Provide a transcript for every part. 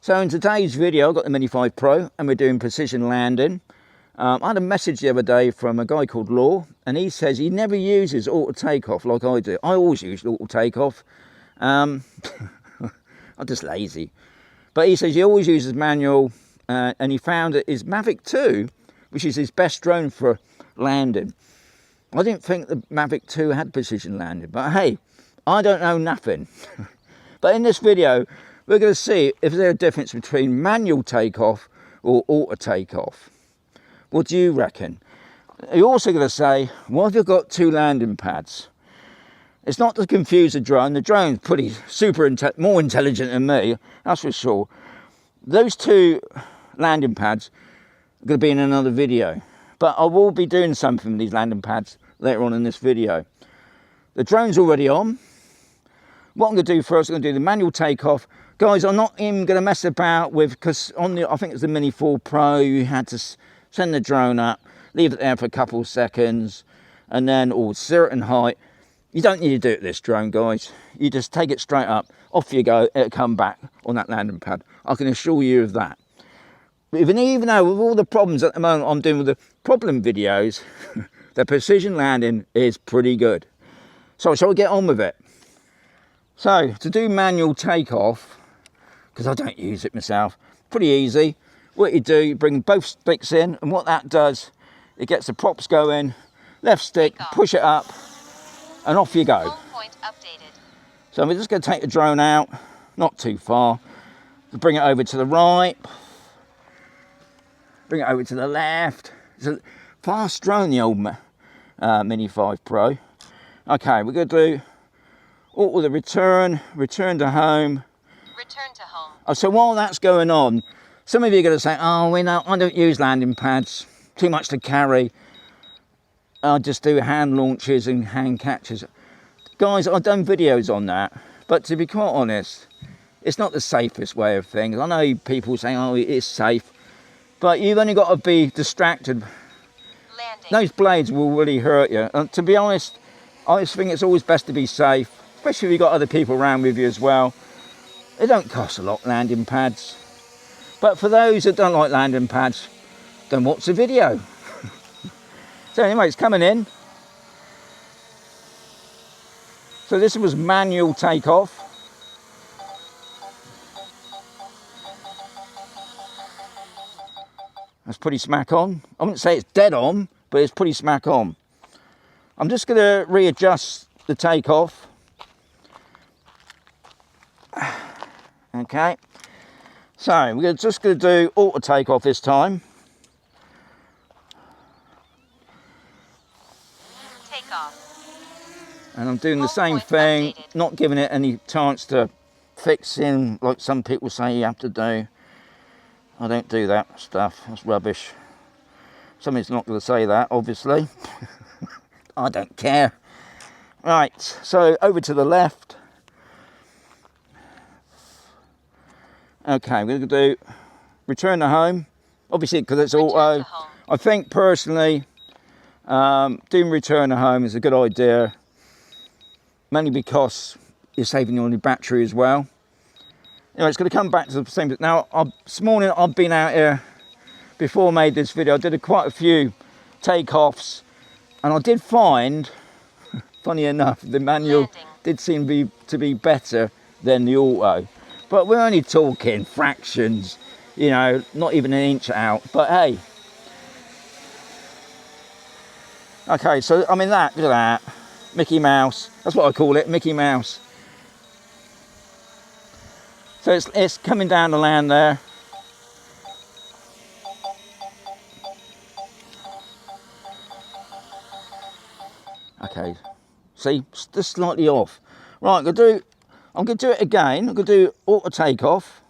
So in today's video, I've got the Mini 5 Pro and we're doing precision landing. I had a message the other day from a guy called Law, and he says he never uses auto takeoff like I do. I always use auto takeoff. I'm just lazy. But he says he always uses manual, and he found that his Mavic 2, which is his best drone for landing. I didn't think the Mavic 2 had precision landing, but hey, I don't know nothing. But in this video, we're going to see if there's a difference between manual takeoff or auto takeoff. What do you reckon? You're also going to say, why have you got two landing pads? It's not to confuse the drone. The drone's pretty more intelligent than me, that's for sure. Those two landing pads are going to be in another video. But I will be doing something with these landing pads later on in this video. The drone's already on. What I'm going to do first, I'm going to do the manual takeoff. Guys, I'm not even going to mess about with, because on the, I think it's the Mini 4 Pro, you had to send the drone up, leave it there for a couple of seconds, and then, or certain height. You don't need to do it this drone, guys. You just take it straight up, off you go, it'll come back on that landing pad. I can assure you of that. Even though with all the problems at the moment I'm doing with the problem videos, the precision landing is pretty good. So shall we get on with it? So to do manual takeoff, because I don't use it myself, pretty easy. What you do, you bring both sticks in, and what that does, it gets the props going, left stick, push it up, and off you go. So we're just going to take the drone out, not too far, bring it over to the right, bring it over to the left. It's a fast drone, the old Mini 5 Pro. Okay, we're going to do auto the return to home. Return to home. Oh, so while that's going on, some of you are going to say, oh, we know, I don't use landing pads, too much to carry. I just do hand launches and hand catches. Guys, I've done videos on that, but to be quite honest, it's not the safest way of things. I know people say, oh, it is safe, but you've only got to be distracted. Landing. Those blades will really hurt you. And to be honest, I just think it's always best to be safe, especially if you've got other people around with you as well. They don't cost a lot, landing pads. But for those that don't like landing pads, then watch the video. So anyway, it's coming in. So this was manual takeoff. That's pretty smack on. I wouldn't say it's dead on, but it's pretty smack on. I'm just going to readjust the takeoff. Okay. So we're just going to do auto takeoff this time. And I'm doing the same thing, not giving it any chance to fix in like some people say you have to do. I don't do that stuff, that's rubbish. Somebody's not going to say that, obviously. I don't care. Right, so over to the left. Okay, we're going to do return to home. Obviously, because it's auto. I think personally, doing return to home is a good idea. Mainly because you're saving on your battery as well. Anyway, it's going to come back to the same. Now, this morning I've been out here before I made this video. I did quite a few takeoffs, and I did find, funny enough, the manual did seem to be better than the auto. But we're only talking fractions, you know, not even an inch out. But hey. Okay, so I mean that, look at that. Mickey Mouse, that's what I call it, Mickey Mouse. So it's coming down the land there. Okay, see, just slightly off. Right, I'm going to do it again. I'm going to do auto takeoff.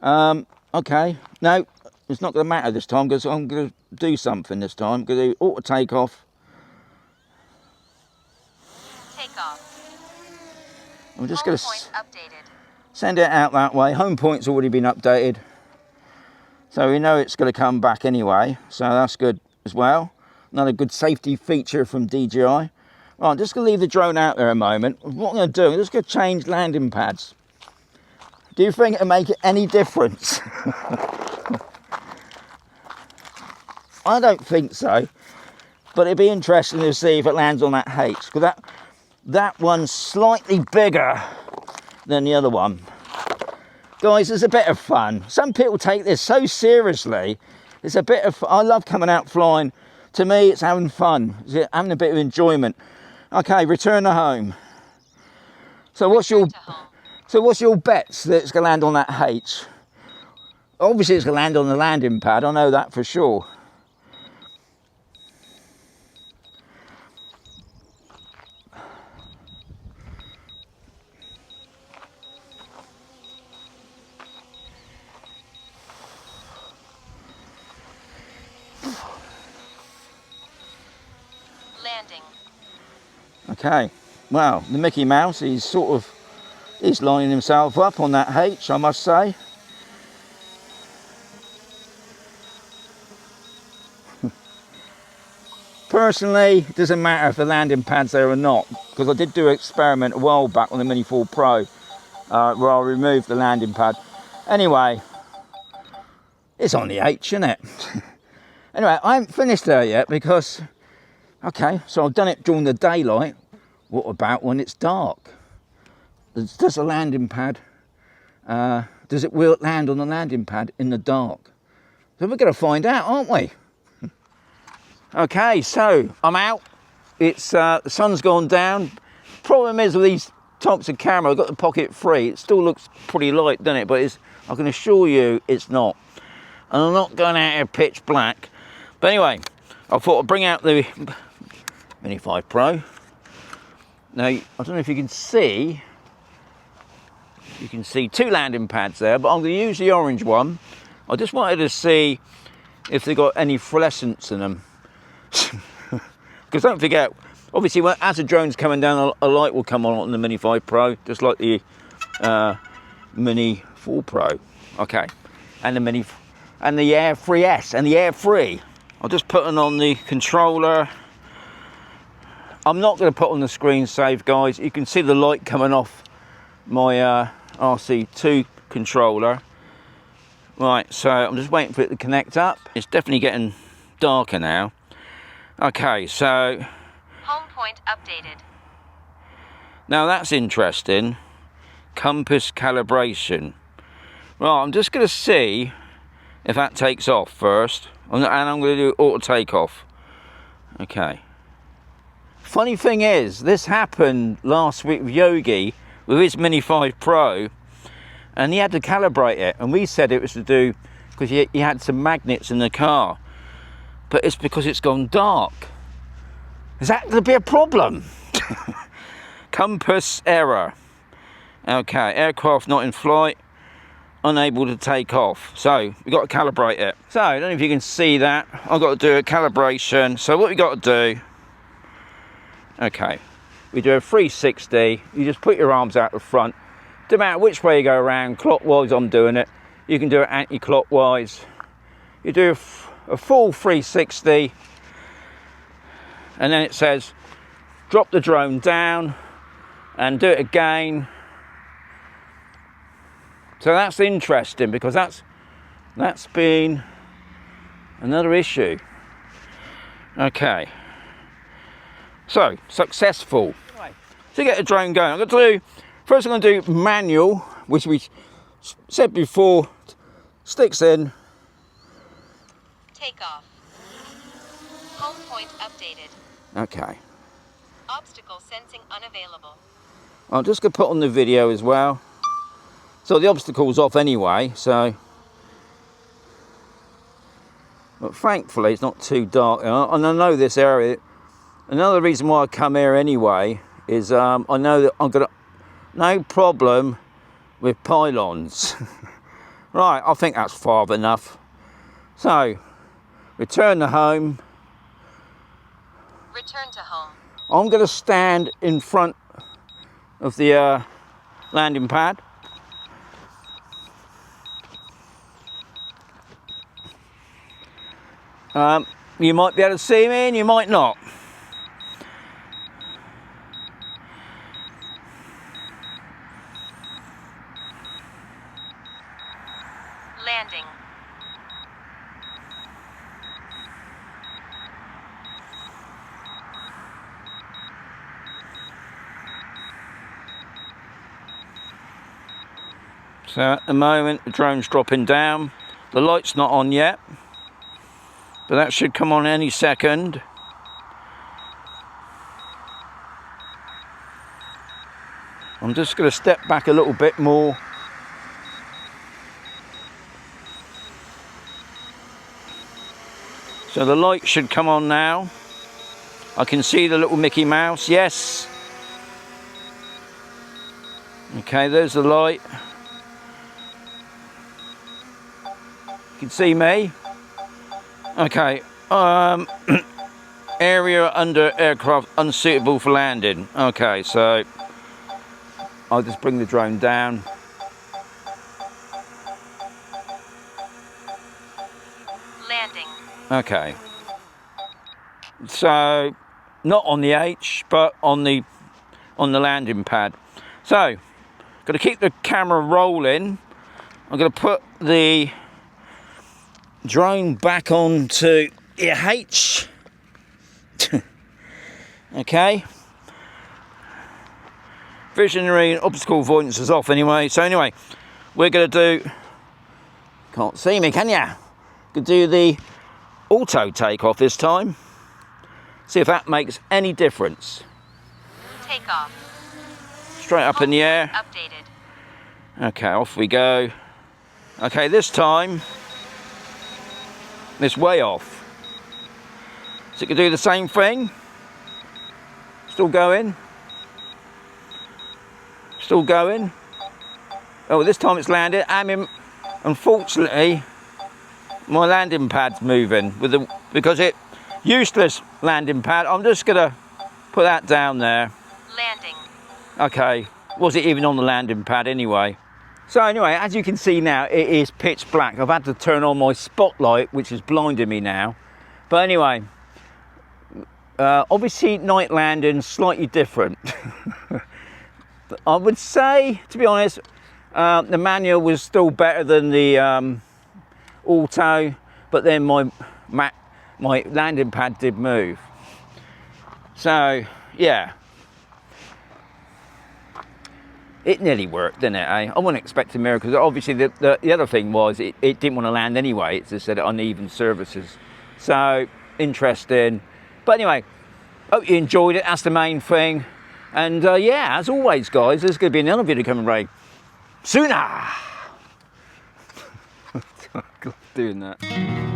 Okay, no, it's not going to matter this time because I'm going to do something this time. I'm going to do auto takeoff. I'm just going to send it out that way. Home point's already been updated, so we know it's going to come back anyway, so that's good as well. Another good safety feature from DJI. Right, I'm just going to leave the drone out there a moment. What I'm going to do, I'm just going to change landing pads. Do you think it'll make any difference? I don't think so, but it'd be interesting to see if it lands on that H, because that one's slightly bigger than the other one. Guys, it's a bit of fun. Some people take this so seriously. It's a bit of, I love coming out flying. To me, it's having fun. It's having a bit of enjoyment. Okay, return to home. So what's your bets that it's going to land on that H? Obviously, it's going to land on the landing pad. I know that for sure. Landing. Okay, well, the Mickey Mouse, he's lining himself up on that H, I must say. Personally, it doesn't matter if the landing pad's there or not, because I did do an experiment a while back on the Mini 4 Pro where I removed the landing pad. Anyway, it's on the H, isn't it? Anyway, I haven't finished there yet because, okay, so I've done it during the daylight. What about when it's dark? Does the landing pad, will it land on the landing pad in the dark? So we're going to find out, aren't we? Okay, so I'm out. It's the sun's gone down. Problem is with these types of camera, I've got the pocket free. It still looks pretty light, doesn't it? But I can assure you it's not. And I'm not going out here pitch black. But anyway, I thought I'd bring out the Mini 5 Pro. Now, I don't know if you can see two landing pads there, but I'm going to use the orange one. I just wanted to see if they got any fluorescence in them. Because don't forget, obviously as the drone's coming down, a light will come on the Mini 5 Pro, just like the Mini 4 Pro. Okay, and the Air 3S and the Air 3. I'll just put it on the controller. I'm not going to put on the screen save, guys. You can see the light coming off my RC2 controller. Right, so I'm just waiting for it to connect up. It's definitely getting darker now. Okay, so home point updated. Now that's interesting. Compass calibration. Right, I'm just going to see if that takes off first, and I'm going to do auto takeoff. Okay. Funny thing is, this happened last week with Yogi with his Mini 5 Pro, and he had to calibrate it, and we said it was to do because he had some magnets in the car. But it's because it's gone dark. Is that going to be a problem? Compass error. Okay, aircraft not in flight, unable to take off. So we've got to calibrate it. So I don't know if you can see that. I've got to do a calibration. So what we got to do, okay, we do a 360. You just put your arms out the front. No matter which way you go around, clockwise I'm doing it. You can do it anti-clockwise. You do a full 360, and then it says drop the drone down and do it again. So that's interesting, because that's been another issue. Okay, so successful. To get the drone going, I'm going to do first. I'm going to do manual, which we said before. Sticks in. Takeoff. Home point updated. Okay. Obstacle sensing unavailable. I'm just going to put on the video as well. So the obstacle's off anyway, so. But thankfully it's not too dark. And I know this area. Another reason why I come here anyway is I know that I'm going to. No problem with pylons. Right, I think that's far enough. So. Return to home. Return to home. I'm going to stand in front of the landing pad. You might be able to see me and you might not. Landing. So at the moment the drone's dropping down. The light's not on yet, but that should come on any second. I'm just going to step back a little bit more. So the light should come on now. I can see the little Mickey Mouse, yes. Okay, there's the light. You can see me. Okay, area under aircraft unsuitable for landing. Okay, so I'll just bring the drone down. Landing. Okay. So not on the H, but on the landing pad. So got to keep the camera rolling. I'm going to put the drone back onto H. Okay. Visionary and obstacle avoidance is off anyway. So anyway, we're going to do, can't see me, can ya? Going to do the auto takeoff this time. See if that makes any difference. Takeoff. Straight up in the air. Updated. Okay, off we go. Okay, this time it's way off. So you can do the same thing. Still going. Still going. Oh, this time it's landed. Unfortunately, my landing pad's moving because it useless landing pad. I'm just gonna put that down there. Landing. Okay, was it even on the landing pad anyway? So anyway, as you can see now, it is pitch black. I've had to turn on my spotlight, which is blinding me now. But anyway, obviously night landing slightly different. I would say, to be honest, the manual was still better than the auto, but then my landing pad did move. So yeah, it nearly worked, didn't it? Eh? I wasn't expecting miracles. Obviously, the other thing was it didn't want to land anyway. It just said uneven surfaces. So interesting. But anyway, hope you enjoyed it. That's the main thing. And yeah, as always, guys, there's going to be another video coming right sooner. Doing that.